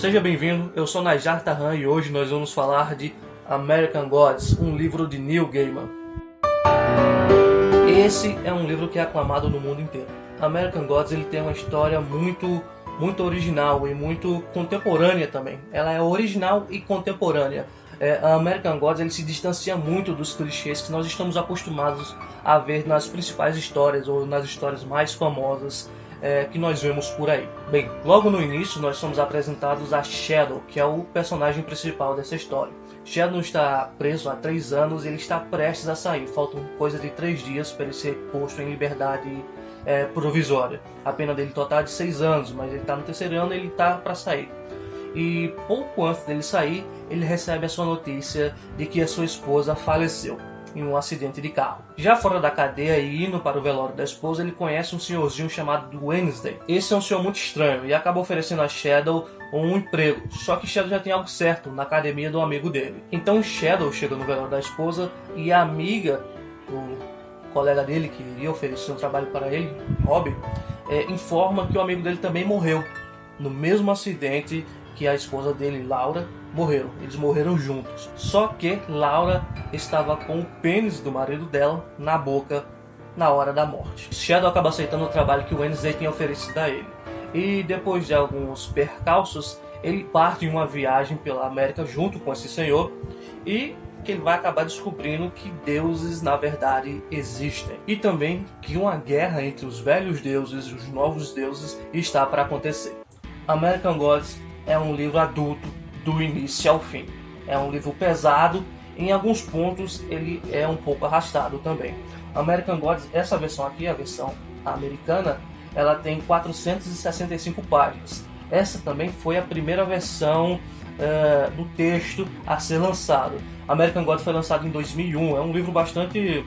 Seja bem-vindo, eu sou Najar Tarran e hoje nós vamos falar de American Gods, um livro de Neil Gaiman. Esse é um livro que é aclamado no mundo inteiro. American Gods ele tem uma história muito original e muito contemporânea também. Ela é original e contemporânea. A American Gods ele se distancia muito dos clichês que nós estamos acostumados a ver nas principais histórias ou nas histórias mais famosas que nós vemos por aí. Bem, logo no início nós somos apresentados a Shadow, que é o personagem principal dessa história. Shadow está preso há 3 anos e ele está prestes a sair. Faltam coisa de 3 dias para ele ser posto em liberdade provisória. A pena dele total é de 6 anos, mas ele está no 3º ano e ele está para sair. E pouco antes dele sair, ele recebe a sua notícia de que a sua esposa faleceu em um acidente de carro. Já fora da cadeia e indo para o velório da esposa, ele conhece um senhorzinho chamado Wednesday. Esse é um senhor muito estranho e acaba oferecendo a Shadow um emprego, só que Shadow já tem algo certo na academia do amigo dele. Então Shadow chega no velório da esposa e a amiga do colega dele, que iria oferecer um trabalho para ele, Robbie, informa que o amigo dele também morreu no mesmo acidente que a esposa dele, Laura, morreram. Eles morreram juntos. Só que Laura estava com o pênis do marido dela na boca na hora da morte. Shadow acaba aceitando o trabalho que o Wednesday tinha oferecido a ele. E depois de alguns percalços, ele parte em uma viagem pela América junto com esse senhor e que ele vai acabar descobrindo que deuses na verdade existem. E também que uma guerra entre os velhos deuses e os novos deuses está para acontecer. American Gods é um livro adulto do início ao fim. É um livro pesado, em alguns pontos ele é um pouco arrastado também. American Gods, essa versão aqui, a versão americana, ela tem 465 páginas. Essa também foi a primeira versão do texto a ser lançado. American Gods foi lançado em 2001, é um livro bastante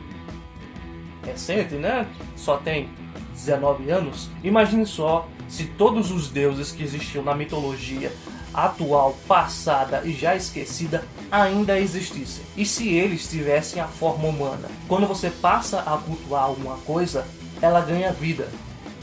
recente, né? Só tem 19 anos. Imagine só se todos os deuses que existiam na mitologia atual, passada e já esquecida ainda existissem. E se eles tivessem a forma humana? Quando você passa a cultuar alguma coisa, ela ganha vida.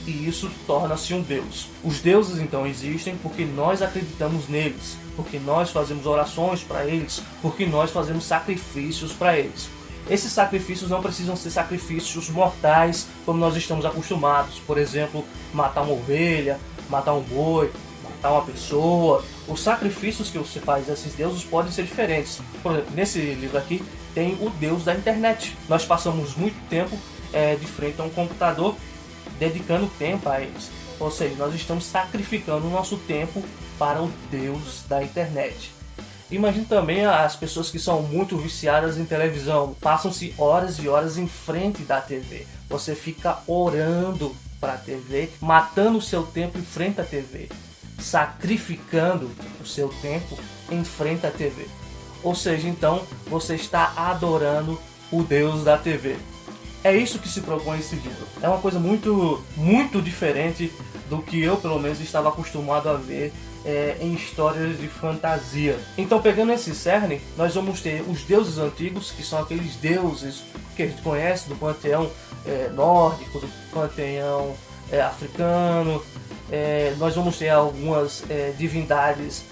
E isso torna-se um deus. Os deuses então existem porque nós acreditamos neles, porque nós fazemos orações para eles, porque nós fazemos sacrifícios para eles. Esses sacrifícios não precisam ser sacrifícios mortais como nós estamos acostumados. Por exemplo, matar uma ovelha, matar um boi, matar uma pessoa. Os sacrifícios que você faz a esses deuses podem ser diferentes. Por exemplo, nesse livro aqui tem o deus da internet. Nós passamos muito tempo de frente a um computador dedicando tempo a eles. Ou seja, nós estamos sacrificando o nosso tempo para o deus da internet. Imagine também as pessoas que são muito viciadas em televisão. Passam-se horas e horas em frente da TV. Você fica orando para a TV, matando o seu tempo em frente à TV, sacrificando o seu tempo em frente à TV. Ou seja, então você está adorando o Deus da TV. É isso que se propõe esse livro. É uma coisa muito diferente do que eu, pelo menos, estava acostumado a ver em histórias de fantasia. Então, pegando esse cerne, nós vamos ter os deuses antigos, que são aqueles deuses que a gente conhece do panteão nórdico, do panteão africano. Nós vamos ter algumas divindades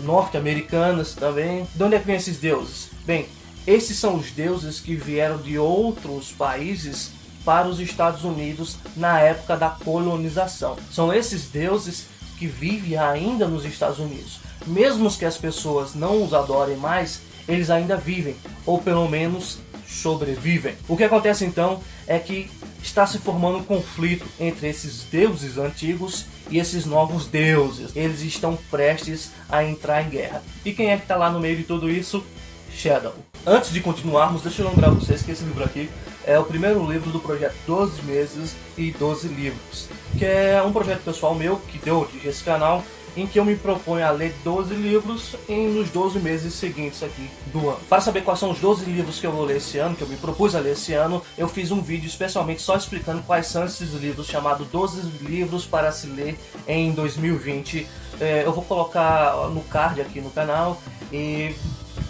norte-americanas também. De onde é que vem esses deuses? Bem, esses são os deuses que vieram de outros países para os Estados Unidos na época da colonização. São esses deuses que vivem ainda nos Estados Unidos. Mesmo que as pessoas não os adorem mais, eles ainda vivem, ou pelo menos sobrevivem. O que acontece então é que está se formando um conflito entre esses deuses antigos e esses novos deuses. Eles estão prestes a entrar em guerra. E quem é que está lá no meio de tudo isso? Shadow. Antes de continuarmos, deixa eu lembrar vocês que esse livro aqui é o primeiro livro do projeto 12 meses e 12 livros, que é um projeto pessoal meu que deu origem a esse canal, em que eu me proponho a ler 12 livros nos 12 meses seguintes aqui do ano. Para saber quais são os 12 livros que eu vou ler esse ano, que eu me propus a ler esse ano, eu fiz um vídeo especialmente só explicando quais são esses livros, chamado 12 livros para se ler em 2020. Eu vou colocar no card aqui no canal e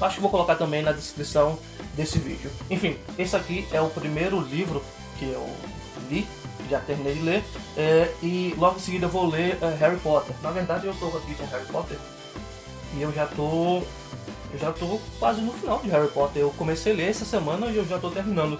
acho que vou colocar também na descrição desse vídeo. Enfim, esse aqui é o primeiro livro que eu li, já terminei de ler, e logo em seguida eu vou ler Harry Potter. Na verdade eu estou aqui com Harry Potter E eu já tô quase no final de Harry Potter. Eu comecei a ler essa semana e eu já tô terminando.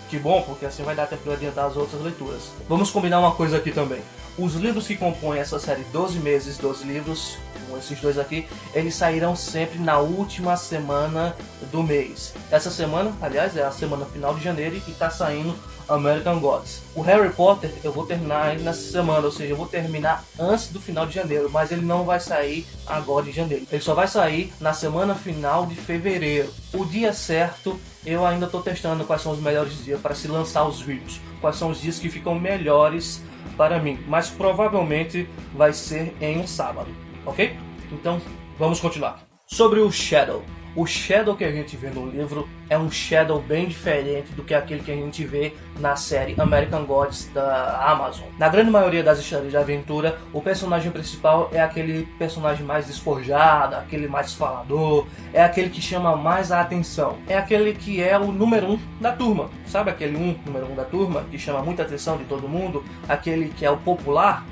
Que bom, porque assim vai dar tempo de adiantar as outras leituras. Vamos combinar uma coisa aqui também. Os livros que compõem essa série 12 meses, 12 livros, com esses dois aqui, eles sairão sempre na última semana do mês. Essa semana, aliás, é a semana final de janeiro e tá saindo American Gods. O Harry Potter eu vou terminar nessa semana, ou seja, eu vou terminar antes do final de janeiro, mas ele não vai sair agora em janeiro. Ele só vai sair na semana final de fevereiro. O dia certo eu ainda estou testando quais são os melhores dias para se lançar os vídeos, quais são os dias que ficam melhores para mim, mas provavelmente vai ser em um sábado, ok? Então vamos continuar. Sobre o Shadow. O Shadow que a gente vê no livro é um Shadow bem diferente do que aquele que a gente vê na série American Gods da Amazon. Na grande maioria das histórias de aventura, o personagem principal é aquele personagem mais despojado, aquele mais falador, é aquele que chama mais a atenção, é aquele que é o número 1 da turma. Sabe aquele número 1 da turma que chama muita atenção de todo mundo, aquele que é o popular?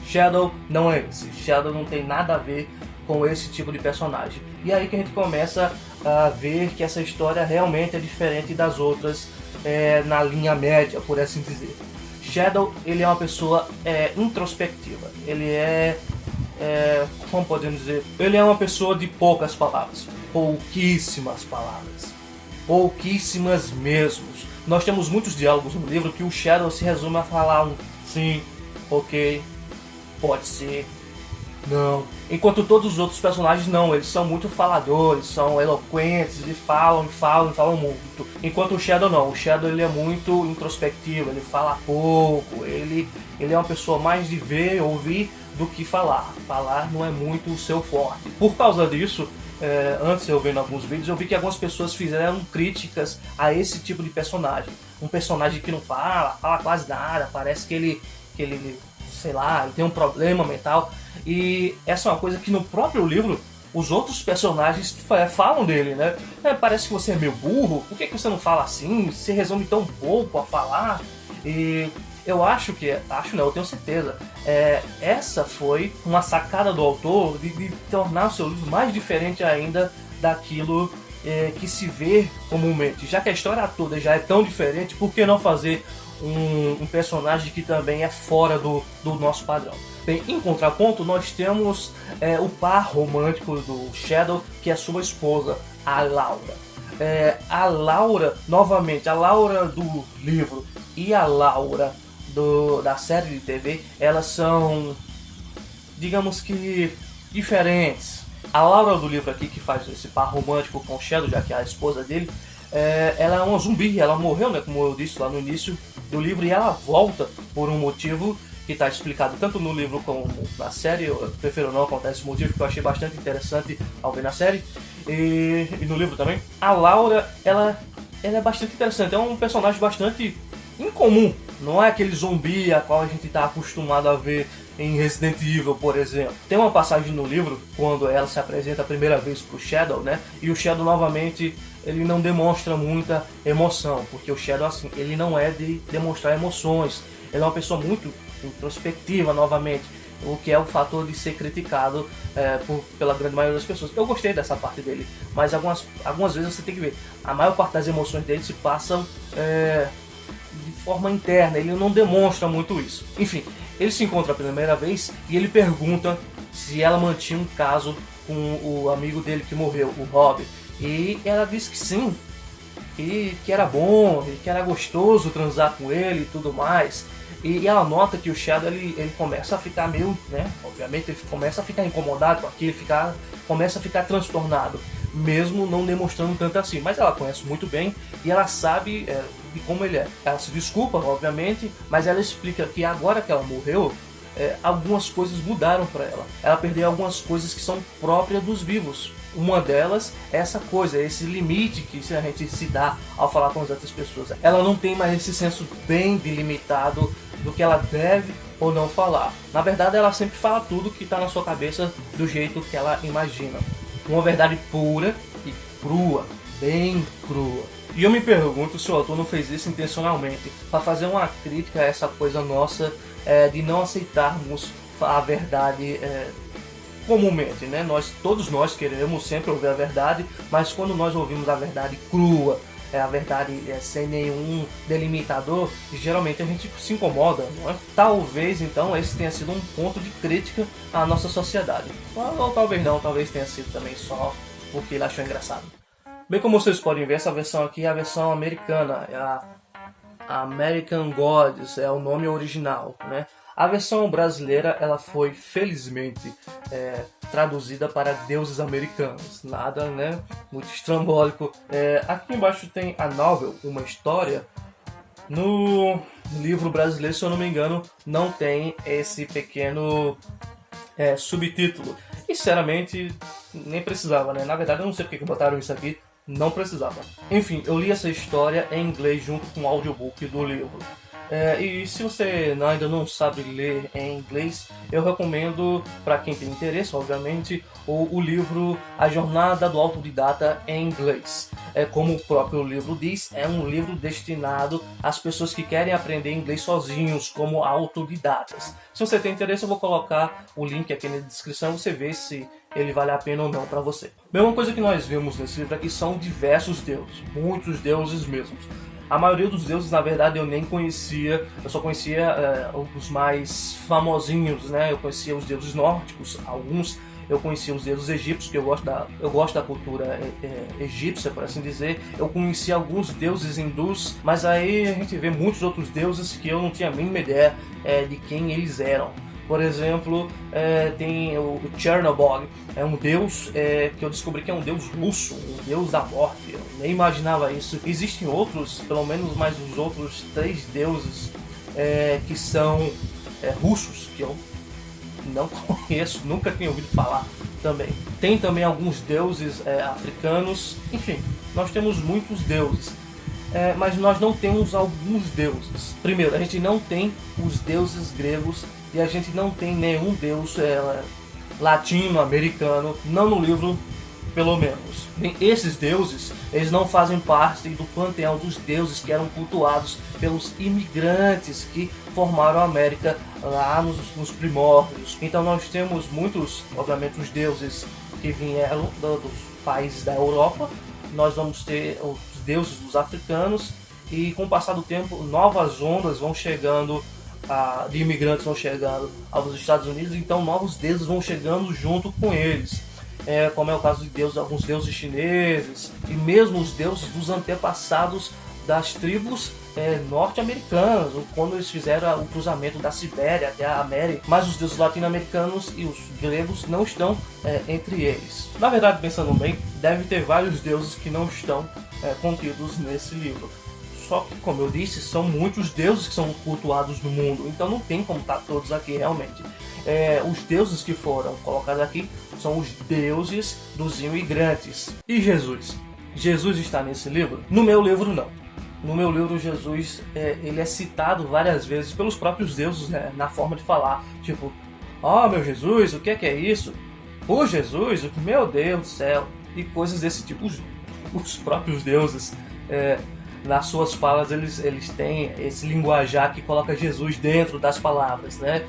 Shadow não é esse. Shadow não tem nada a ver com esse tipo de personagem. E aí que a gente começa a ver que essa história realmente é diferente das outras na linha média, por assim dizer. Shadow, ele é uma pessoa introspectiva. Ele como podemos dizer? Ele é uma pessoa de poucas palavras. Pouquíssimas palavras. Pouquíssimas mesmo. Nós temos muitos diálogos no livro que o Shadow se resume a falar um sim, ok, pode ser, não. Enquanto todos os outros personagens não, eles são muito faladores, são eloquentes e falam muito. Enquanto o Shadow não, o Shadow ele é muito introspectivo, ele fala pouco, ele é uma pessoa mais de ver, ouvir do que falar. Falar não é muito o seu forte. Por causa disso, antes eu vendo alguns vídeos, eu vi que algumas pessoas fizeram críticas a esse tipo de personagem. Um personagem que não fala quase nada, parece que ele sei lá, ele tem um problema mental. E essa é uma coisa que no próprio livro os outros personagens falam dele, né? Parece que você é meio burro, por que você não fala assim? Você resume tão pouco a falar? E eu eu tenho certeza, essa foi uma sacada do autor de tornar o seu livro mais diferente ainda daquilo que se vê comumente. Já que a história toda já é tão diferente, por que não fazer um personagem que também é fora do nosso padrão? Bem, em contraponto, nós temos o par romântico do Shadow, que é sua esposa, a Laura. A Laura, novamente, a Laura do livro e a Laura da série de TV, elas são, digamos que, diferentes. A Laura do livro aqui, que faz esse par romântico com o Shadow, já que é a esposa dele, ela é uma zumbi, ela morreu, né, como eu disse lá no início do livro, e ela volta por um motivo que está explicado tanto no livro como na série. Eu prefiro não contar esse motivo, que eu achei bastante interessante ao ver na série e no livro também. A Laura, ela é bastante interessante, é um personagem bastante incomum, não é aquele zumbi a qual a gente está acostumado a ver em Resident Evil, por exemplo. Tem uma passagem no livro quando ela se apresenta a primeira vez pro Shadow, né? E o Shadow novamente ele não demonstra muita emoção, porque o Shadow assim, ele não é de demonstrar emoções. Ele é uma pessoa muito introspectiva novamente, o que é o fator de ser criticado pela grande maioria das pessoas. Eu gostei dessa parte dele, mas algumas vezes você tem que ver, a maior parte das emoções dele se passam de forma interna, ele não demonstra muito isso. Enfim, ele se encontra a primeira vez e ele pergunta se ela mantinha um caso com o amigo dele que morreu, o Rob. E ela diz que sim, que era bom, que era gostoso transar com ele e tudo mais. E ela nota que o Shadow ele começa a ficar meio, né? Obviamente ele começa a ficar incomodado com aquilo, começa a ficar transtornado, mesmo não demonstrando tanto assim. Mas ela conhece muito bem e ela sabe de como ele é. Ela se desculpa, obviamente, mas ela explica que agora que ela morreu, algumas coisas mudaram para ela. Ela perdeu algumas coisas que são próprias dos vivos. Uma delas é essa coisa, esse limite que a gente se dá ao falar com as outras pessoas. Ela não tem mais esse senso bem delimitado do que ela deve ou não falar. Na verdade, ela sempre fala tudo que está na sua cabeça do jeito que ela imagina. Uma verdade pura e crua, bem crua. E eu me pergunto se o autor não fez isso intencionalmente, para fazer uma crítica a essa coisa nossa de não aceitarmos a verdade comumente, né? Todos nós queremos sempre ouvir a verdade, mas quando nós ouvimos a verdade crua, a verdade sem nenhum delimitador, geralmente a gente se incomoda, não é? Talvez então esse tenha sido um ponto de crítica à nossa sociedade. Ou talvez não, talvez tenha sido também só porque ele achou engraçado. Bem, como vocês podem ver, essa versão aqui é a versão americana, é a American Gods, é o nome original, né? A versão brasileira, ela foi, felizmente, traduzida para deuses americanos. Nada, né? Muito estrambólico. Aqui embaixo tem a novel, uma história. No livro brasileiro, se eu não me engano, não tem esse pequeno subtítulo. E, sinceramente, nem precisava, né? Na verdade, eu não sei porque que botaram isso aqui. Não precisava. Enfim, eu li essa história em inglês junto com o audiobook do livro. E se você ainda não sabe ler em inglês, eu recomendo, para quem tem interesse, obviamente, o livro A Jornada do Autodidata em inglês. Como o próprio livro diz, é um livro destinado às pessoas que querem aprender inglês sozinhos, como autodidatas. Se você tem interesse, eu vou colocar o link aqui na descrição, você vê se ele vale a pena ou não para você. Bem, uma coisa que nós vemos nesse livro aqui são diversos deuses, muitos deuses mesmos. A maioria dos deuses, na verdade, eu nem conhecia, eu só conhecia os mais famosinhos, né? Eu conhecia os deuses nórdicos, alguns. Eu conhecia os deuses egípcios, que eu gosto da cultura egípcia, por assim dizer. Eu conhecia alguns deuses hindus, mas aí a gente vê muitos outros deuses que eu não tinha a mínima ideia de quem eles eram. Por exemplo, tem o Chernobog, é um deus que eu descobri que é um deus russo, um deus da morte, eu nem imaginava isso. Existem outros, pelo menos mais os outros 3 deuses que são russos, que eu não conheço, nunca tinha ouvido falar também. Tem também alguns deuses africanos, enfim, nós temos muitos deuses. Mas nós não temos alguns deuses. Primeiro, a gente não tem os deuses gregos e a gente não tem nenhum deus latino-americano, não no livro, pelo menos. Bem, esses deuses, eles não fazem parte do panteão dos deuses que eram cultuados pelos imigrantes que formaram a América lá nos primórdios. Então nós temos muitos, obviamente, os deuses que vieram dos países da Europa. Nós vamos ter os deuses dos africanos e com o passar do tempo novas ondas vão chegando de imigrantes vão chegando aos Estados Unidos, então novos deuses vão chegando junto com eles, como é o caso de alguns deuses chineses e mesmo os deuses dos antepassados das tribos norte-americanas, quando eles fizeram o cruzamento da Sibéria até a América, mas os deuses latino-americanos e os gregos não estão entre eles. Na verdade, pensando bem, deve ter vários deuses que não estão contidos nesse livro. Só que, como eu disse, são muitos deuses que são cultuados no mundo, então não tem como estar todos aqui realmente. Os deuses que foram colocados aqui são os deuses dos imigrantes. E Jesus? Jesus está nesse livro? No meu livro, não. No meu livro, Jesus ele é citado várias vezes pelos próprios deuses, né, na forma de falar. Tipo, meu Jesus, o que é isso? O Jesus, meu Deus do céu. E coisas desse tipo. Os próprios deuses, nas suas falas, eles têm esse linguajar que coloca Jesus dentro das palavras, né?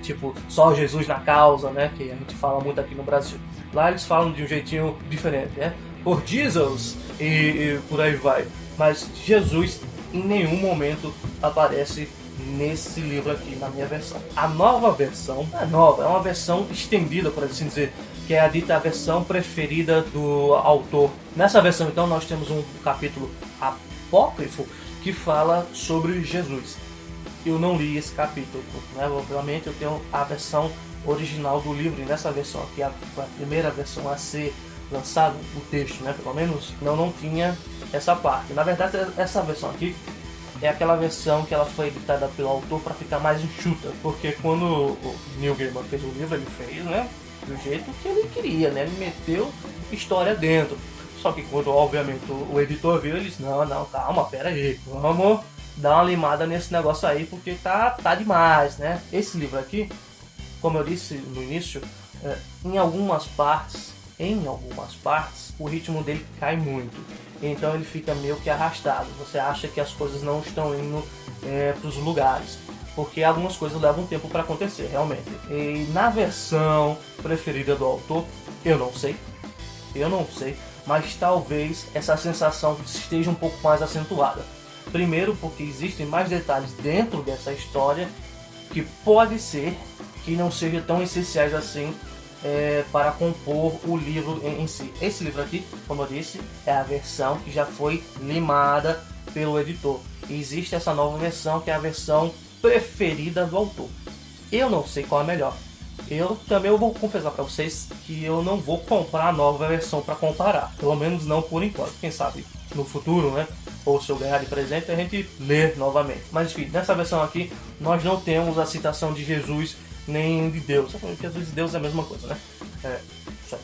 Tipo, só Jesus na causa, né? Que a gente fala muito aqui no Brasil. Lá eles falam de um jeitinho diferente, né? Por Jesus e por aí vai. Mas Jesus em nenhum momento aparece nesse livro aqui, na minha versão. A nova versão, é uma versão estendida, por assim dizer, que é a dita versão preferida do autor. Nessa versão, então, nós temos um capítulo apócrifo que fala sobre Jesus. Eu não li esse capítulo, né? Obviamente eu tenho a versão original do livro, e nessa versão aqui, foi a primeira versão a ser lançado o texto, né? Pelo menos não tinha essa parte. Na verdade, essa versão aqui é aquela versão que ela foi editada pelo autor para ficar mais enxuta, porque quando o Neil Gaiman fez o livro, ele fez, né, do jeito que ele queria, né? Ele meteu história dentro. Só que quando, obviamente, o editor viu, ele disse, não, calma, pera aí, vamos dar uma limada nesse negócio aí, porque tá demais, né? Esse livro aqui, como eu disse no início, em algumas partes, o ritmo dele cai muito. Então ele fica meio que arrastado. Você acha que as coisas não estão indo para os lugares. porque algumas coisas levam tempo para acontecer, realmente. E na versão preferida do autor, eu não sei, mas talvez essa sensação esteja um pouco mais acentuada. Primeiro porque existem mais detalhes dentro dessa história que pode ser que não sejam tão essenciais assim para compor o livro em si. Esse livro aqui, como eu disse, é a versão que já foi limada pelo editor. E existe essa nova versão que é a versão preferida do autor. Eu não sei qual é a melhor. Eu vou confessar para vocês que eu não vou comprar a nova versão para comparar. Pelo menos não por enquanto. Quem sabe no futuro, né? Ou se eu ganhar de presente, a gente lê novamente. Mas enfim, nessa versão aqui, nós não temos a citação de Jesus nem de Deus. Jesus e Deus é a mesma coisa, né? Isso aí.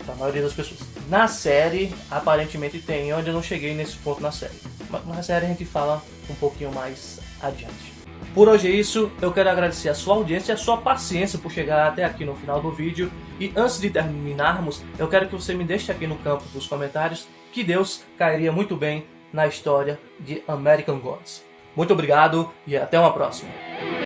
Para a maioria das pessoas. Na série, aparentemente tem. Eu ainda não cheguei nesse ponto na série. Mas na série a gente fala um pouquinho mais adiante. Por hoje é isso, eu quero agradecer a sua audiência e a sua paciência por chegar até aqui no final do vídeo. E antes de terminarmos, eu quero que você me deixe aqui no campo dos comentários que Deus cairia muito bem na história de American Gods. Muito obrigado e até uma próxima.